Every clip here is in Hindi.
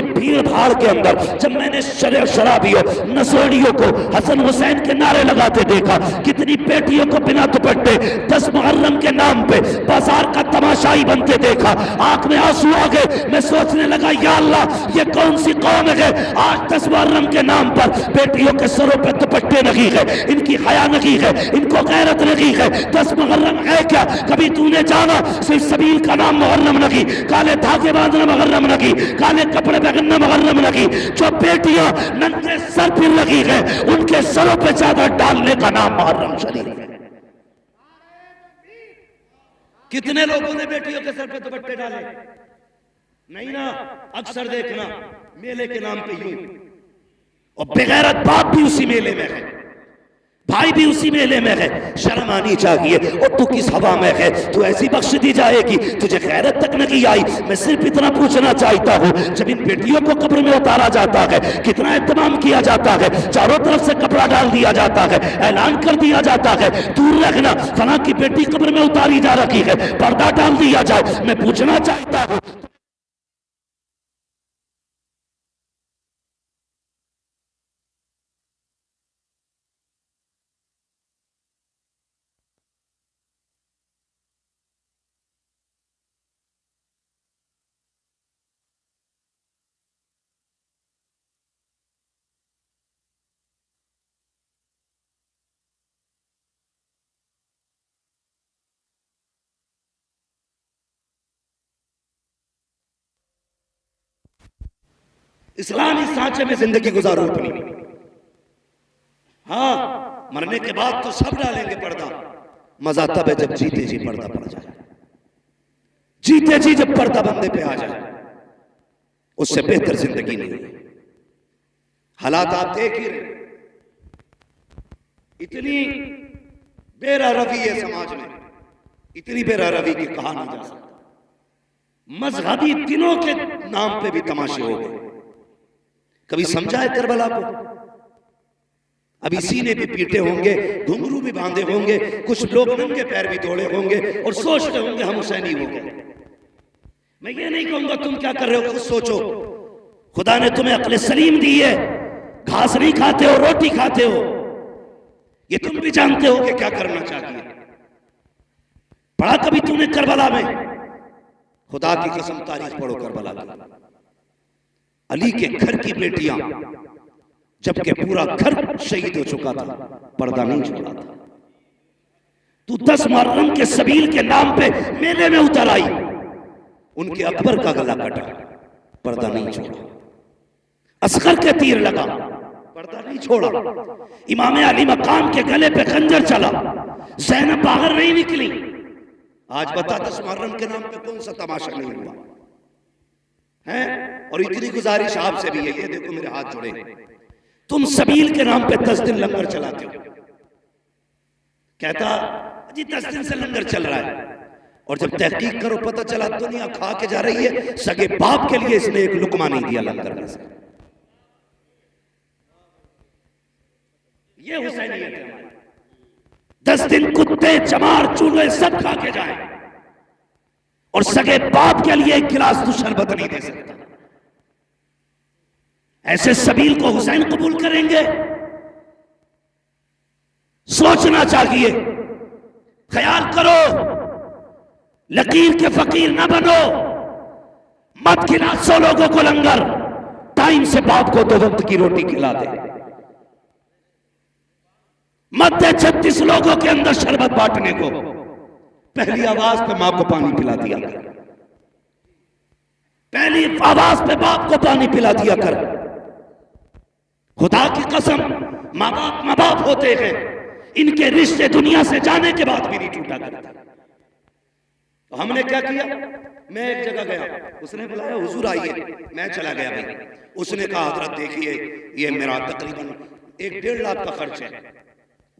पूरी भीड़ भाड़ के अंदर जब मैंने शराबियों नसोड़ियों को हसन हुसैन के नारे लगाते देखा, कितनी बेटियों को बिना दुपट्टे 10 मुहर्रम के नाम पे बाजार का तमाशाई बनते देखा, आंख में आंसू आ गए। मैं सोचने लगा, या अल्लाह ये कौन सी कौम है आज 10 मुहर्रम के नाम पर बेटियों के सरों पे दुपट्टे लगी है, इनकी हया लगी है, इनको गैरत लगी है। 10 मुहर्रम है क्या? कभी तूने जाना सिर्फ सबील का नाम मुहर्रम लगी, काले धागे बांधना मुहर्रम लगी, काले कपड़े पहनना मुहर्रम लगी। जो बेटियां नंगे सर पर लगी है उनके सरों पे चादर डालने का नाम मुहर्रम शरीफ है। कितने लोगों ने बेटियों के सर पे दुपट्टे डाले? नहीं ना। अक्सर देखना मेले के नाम पे यूं, और बेगैरत बाप भी उसी मेले में है, भाई भी उसी मेले में है। शर्म आनी चाहिए। और तू किस हवा में है? तू ऐसी बख्श दी जाएगी, तुझे गैरत तक नहीं आई। मैं सिर्फ इतना पूछना चाहता हूँ, जब इन बेटियों को कब्र में उतारा जाता है कितना एहतमाम किया जाता है, चारों तरफ से कपड़ा डाल दिया जाता है, ऐलान कर दिया जाता है दूर रखना, फलां की बेटी कब्र में उतारी जा रही है, पर्दा डाल दिया जाए। मैं पूछना चाहता हूँ, इस्लामी सांचे में जिंदगी गुजारो अपनी। हाँ, मरने के बाद तो सब डालेंगे पर्दा, मजा तब है जब जीते जी पर्दा पड़ जाए, जीते जी जब पर्दा बंदे पे आ जाए, उससे बेहतर जिंदगी नहीं है। हालात आप देख ही रहे, इतनी बेरहरवी है समाज में, इतनी बेरहरवी की कहा नहीं जा सकता। मजहबी दिनों के नाम पे भी तमाशे हो गए। कभी समझा है करबला को? अभी सीने भी पीटे होंगे, घुंघरू भी बांधे होंगे, कुछ लोग नंगे पैर भी तोड़े होंगे और सोचते होंगे हम हुसैनी हो गए। मैं ये नहीं कहूंगा तुम क्या कर रहे हो, कुछ सोचो। खुदा ने तुम्हें अक्ल सलीम दी है, घास नहीं खाते हो, रोटी खाते हो, ये तुम भी जानते हो कि क्या करना चाहिए। पढ़ा कभी तुमने करबला में? खुदा की कसम तारीख पढ़ो करबला की। अली के घर की बेटियां, जबकि पूरा घर शहीद हो चुका था, पर्दा नहीं छोड़ा था। तू 10 मुहर्रम के सबील के नाम पे मेले में उतर आई, उनके अकबर का गला कटा, पर्दा नहीं छोड़ा। असगर के तीर लगा, पर्दा नहीं छोड़ा। इमाम अली मकाम के गले पे खंजर चला, ज़ैनब बाहर नहीं निकली। आज बता 10 मुहर्रम के नाम पे कौन सा तमाशा नहीं हुआ है? और इतनी गुजारिश आपसे भी है, ये देखो मेरे हाथ जुड़े, तुम सबील के नाम पे 10 दिन लंगर चलाते हो। कहता जी 10 दिन से लंगर चल रहा है, और जब तहकीक करो पता चला दुनिया खा के जा रही है, सगे बाप के लिए इसने एक लुकमा नहीं दिया लंगर में से। ये हुसैनियत है। 10 दिन कुत्ते चमार चूहे सब खा के जाए, और सगे बाप के लिए एक गिलास तो शरबत नहीं दे सकता। ऐसे सबील को हुसैन कबूल करेंगे? सोचना चाहिए, ख्याल करो। लकीर के फकीर ना बनो, मत खिला 100 लोगों को लंगर, टाइम से बाप को 2 वक्त की रोटी खिला दे। मत दे 36 लोगों के अंदर शरबत बांटने को, पहली आवाज पे मां को पानी पिला दिया कर, पहली आवाज पे बाप को पानी पिला दिया कर। खुदा की कसम, माँ बाप होते हैं, इनके रिश्ते दुनिया से जाने के बाद भी नहीं टूटा करते। तो हमने क्या किया? मैं एक जगह गया, उसने बुलाया, हुजूर आइए, मैं चला गया भाई। उसने कहा हजरत देखिए ये मेरा तकरीबन 1-1.5 लाख का खर्च है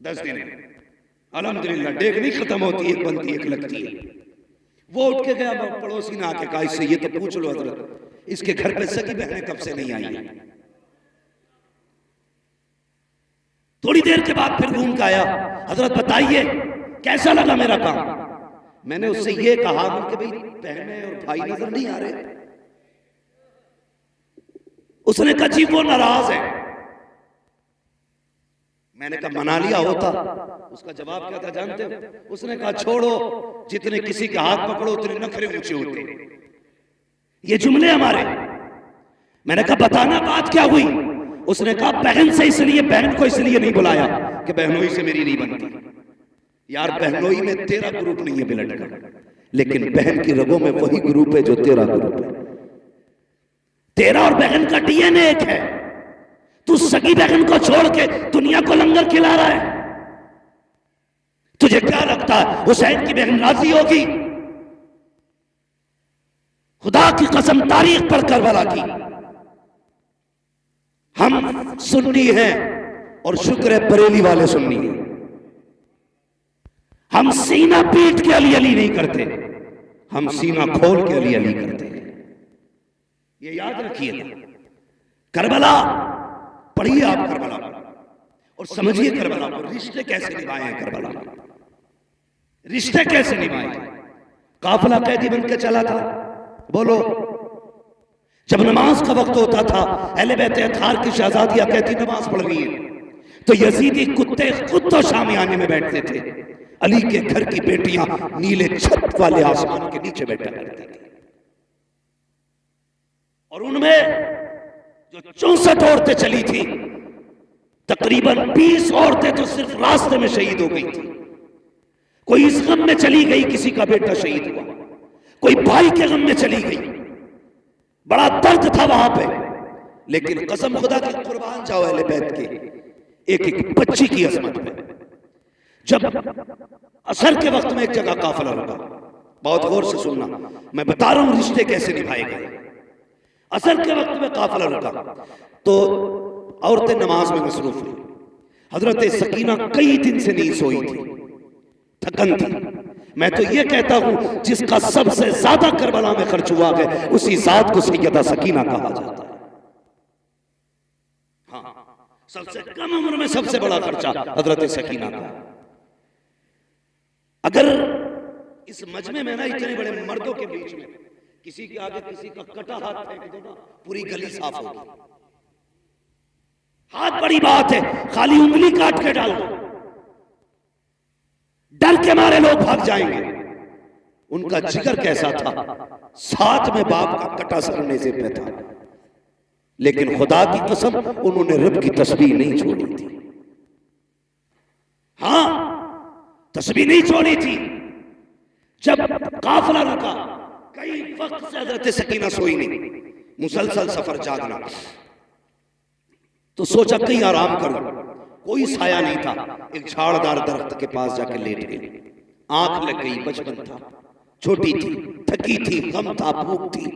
10 दिन में। अल्हम्दुलिल्लाह, डेग नहीं खत्म होती, एक बनती एक लगती है। वो उठ के गया, पड़ोसी ने आके कहा इससे ये तो पूछ लो हजरत, इसके घर पे सगी बहनें कब से नहीं आई है। थोड़ी देर के बाद फिर घूम के आया, हजरत बताइए कैसा लगा मेरा काम। मैंने उससे ये कहा कि भाई बहनें और भाई नजर नहीं आ रहे, उसने कहा जी वो नाराज है। मैंने कहा मना लिया होता। उसका जवाब क्या था जानते हो? उसने कहा छोड़ो, जितने किसी के हाथ पकड़ो उतने नखरे ऊंचे होते। ये जुमले हमारे। मैंने कहा बताना बात क्या हुई? उसने कहा बहन से इसलिए, बहन को इसलिए नहीं बुलाया कि बहनोई से मेरी नहीं बनती। यार बहनोई में तेरा ग्रुप नहीं है ब्लड का, लेकिन बहन की रगों में वही ग्रुप है जो तेरा ग्रुप है। तेरा और बहन का डीएनए एक है। तू सगी बहन को छोड़ के दुनिया को लंगर खिला रहा है। तुझे क्या लगता है हुसैन की बहन राजी होगी? खुदा की कसम तारीख पर करबला की, हम सुन्नी हैं और शुक्र है बरेली वाले सुन्नी हैं। हम सीना पीट के अली अली नहीं करते, हम सीना खोल के अली अली करते हैं। ये याद रखिए। करबला पढ़िए आप करबला और समझिए करबला को। रिश्ते कैसे निभाए हैं करबला में, रिश्ते कैसे निभाए। काफिला कैदी बन के चला था। बोलो, जब नमाज का वक्त होता था, अहले बैत अतहार की शहजादियां कहती नमाज पढ़ रही है, तो यजीदी कुत्ते खुद तो शामियाने में बैठते थे। अली के घर की बेटियां नीले छत वाले आसमान के नीचे बैठा करती थी। और उनमें जो 64 औरतें चली थी, तकरीबन 20 औरतें तो सिर्फ रास्ते में शहीद हो गई थी। कोई इस गम में चली गई किसी का बेटा शहीद हुआ, कोई भाई के गम में चली गई, बड़ा दर्द था वहां पे। लेकिन कसम खुदा की कुर्बान जाओ अहले बैत के एक एक बच्ची की अजमत पे। जब असर के वक्त में एक जगह काफिला रुका, बहुत गौर से सुनना, मैं बता रहा हूं रिश्ते कैसे निभाए गए। असर के वक्त में काफिला रुका तो औरतें नमाज में मसरूफ हुई। हजरत सकीना कई दिन से नहीं सोई थी, थकन थी। मैं तो ये कहता हूं जिसका सबसे ज्यादा करबला में खर्च हुआ है उसी जात को सैयदा सकीना कहा जाता है। हाँ, सबसे कम उम्र में सबसे बड़ा खर्चा हजरत सकीना का। अगर इस मजमे में ना इतने बड़े मर्दों के बीच में किसी के आगे किसी का कटा हाथ फेंक दो ना, पूरी गली साफ होगी। हाथ बड़ी बात है, खाली उंगली काट के डाल दो, डर के मारे लोग भाग जाएंगे। उनका जिगर कैसा था, साथ में बाप का कटा सरने से पे था, लेकिन खुदा की कसम उन्होंने रब की तस्बीह नहीं छोड़ी थी। हां, तस्बीह नहीं छोड़ी थी। जब काफिला रुका, कई वक्त से हजरत सकीना सोई नहीं, मुसलसल सफर जागना, तो सोचा कहीं आराम करूं। कोई साया नहीं था, एक झाड़दार दरख्त के पास जाके लेट गई। आंख लग गई, बचपन था, छोटी थी, थकी थी, गम था, भूख थी,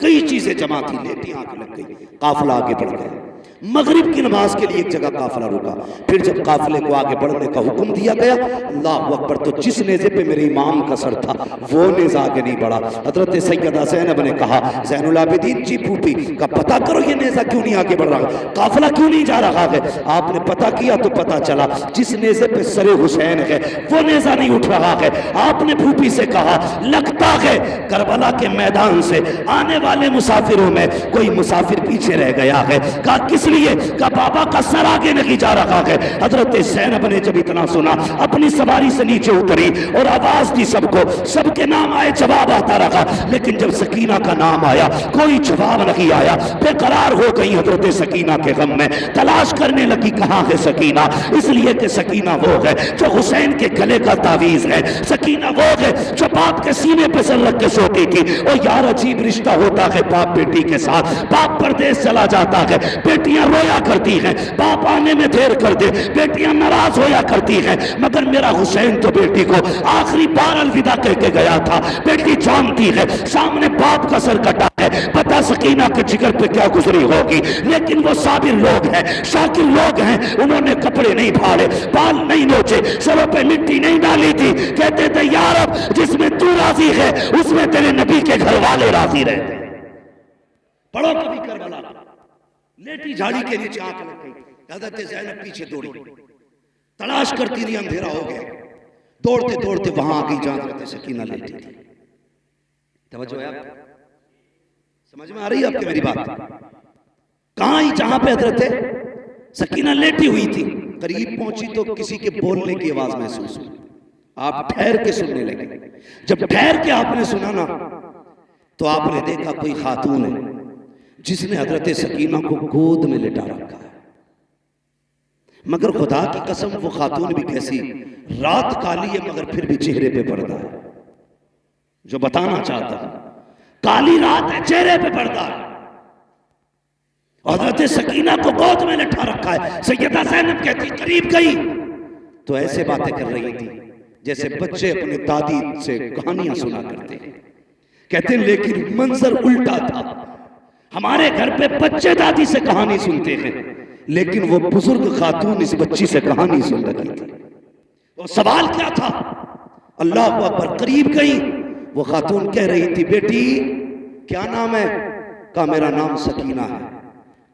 कई चीजें जमा थी, लेटी आंख लग गई। काफिला आगे बढ़ गया। मगरिब की नमाज के लिए एक जगह काफिला रुका। फिर जब काफिले को आगे बढ़ने का हुक्म दिया गया, अल्लाह अकबर, तो जिस नेज़े पे मेरे इमाम का सर था वो नेज़ा आगे नहीं बढ़ा। हजरत सैयदा ज़ैनब ने कहा, ज़ैनुल आबिदीन जी फूफी का पता करो ये नेज़ा क्यों नहीं आगे बढ़ रहा, काफिला क्यों नहीं जा रहा है। आपने पता किया तो पता चला जिस नेज़े पे सरे हुसैन है वो नेज़ा नहीं उठ रहा है। आपने फूफी से कहा, लगता है करबला के मैदान से आने वाले मुसाफिरों में कोई मुसाफिर पीछे रह गया है। कहा किस लिए? का बाबा का सर आगे नहीं जा रहा है। हजरत ज़ैनब ने जब इतना सुना, अपनी सवारी से नीचे उतरी और आवाज दी सबको, सबके नाम आए, जवाब आता रहा, लेकिन जब सकीना का नाम आया कोई जवाब नहीं आया। बेकरार हो गई हजरत सकीना के गम में, तलाश करने लगी कहां है सकीना। इसलिए कि सकीना वो है जो हुसैन के गले का तावीज है, सकीना वो है जो बाप के सीने पे सर रख के सोती थी। और यार अजीब रिश्ता होता है बाप बेटी के साथ। बाप परदेश चला जाता है, बेटियां रोया करती हैं, बाप आने में देर कर दे, बेटियां नाराज होया करती हैं। मगर मेरा हुसैन तो बेटी को आखिरी बार अलविदा कह के गया था। बेटी जानती है सामने बाप का सर कटा है, पता सकीना के जिगर पे क्या गुजरी होगी। लेकिन वो साबिर लोग हैं, शाकिर लोग हैं, उन्होंने कपड़े नहीं फाड़े, बाल नहीं नोचे, सरों पे मिट्टी नहीं डाली थी। कहते थे यार अब जिसमें तू राजी है उसमें तेरे नबी के घर वाले राजी रहते। पढ़ो कभी करबला, लेटी झाड़ी के नीचे आंख लग गई, हजरत ज़ैनब पीछे दौड़ी, तलाश करती रही, अंधेरा हो गया, दौड़ते दौड़ते वहां आ गई जहां हजरत सकीना लेटी थी। तवज्जो है आप? समझ में आ रही है आपकी मेरी बात? कहां ही जहां पे हजरत सकीना लेटी हुई थी, करीब पहुंची तो किसी के बोलने की आवाज महसूस हुई। आप ठहर के सुनने लगे। जब ठहर के आपने सुना ना, तो आपने देखा कोई खातून है जिसने हजरत सकीना को गोद में लिटा रखा है। मगर खुदा की कसम वो खातून भी कैसी, रात काली है मगर फिर भी चेहरे पे पर्दा है। जो बताना चाहता हूं, काली रात है, चेहरे पे पर्दा है। हजरत सकीना को गोद में लिटा रखा है। सैयदा ज़ैनब कहती करीब गई तो ऐसे बातें कर रही थी जैसे बच्चे अपने दादी से कहानियां सुना करते हैं। कहते हैं लेकिन मंजर उल्टा था। हमारे घर पे बच्चे दादी से कहानी सुनते हैं, लेकिन वो बुजुर्ग खातून इस बच्ची से कहानी सुन रही थी। वो सवाल क्या था? अल्लाह अकबर। करीब गई, वो खातून कह रही थी बेटी क्या नाम है? कहा मेरा नाम सकीना है।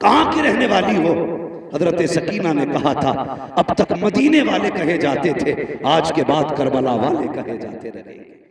कहां की रहने वाली हो? हजरत सकीना ने कहा था अब तक मदीने वाले कहे जाते थे, आज के बाद करबला वाले कहे जाते रहेंगे।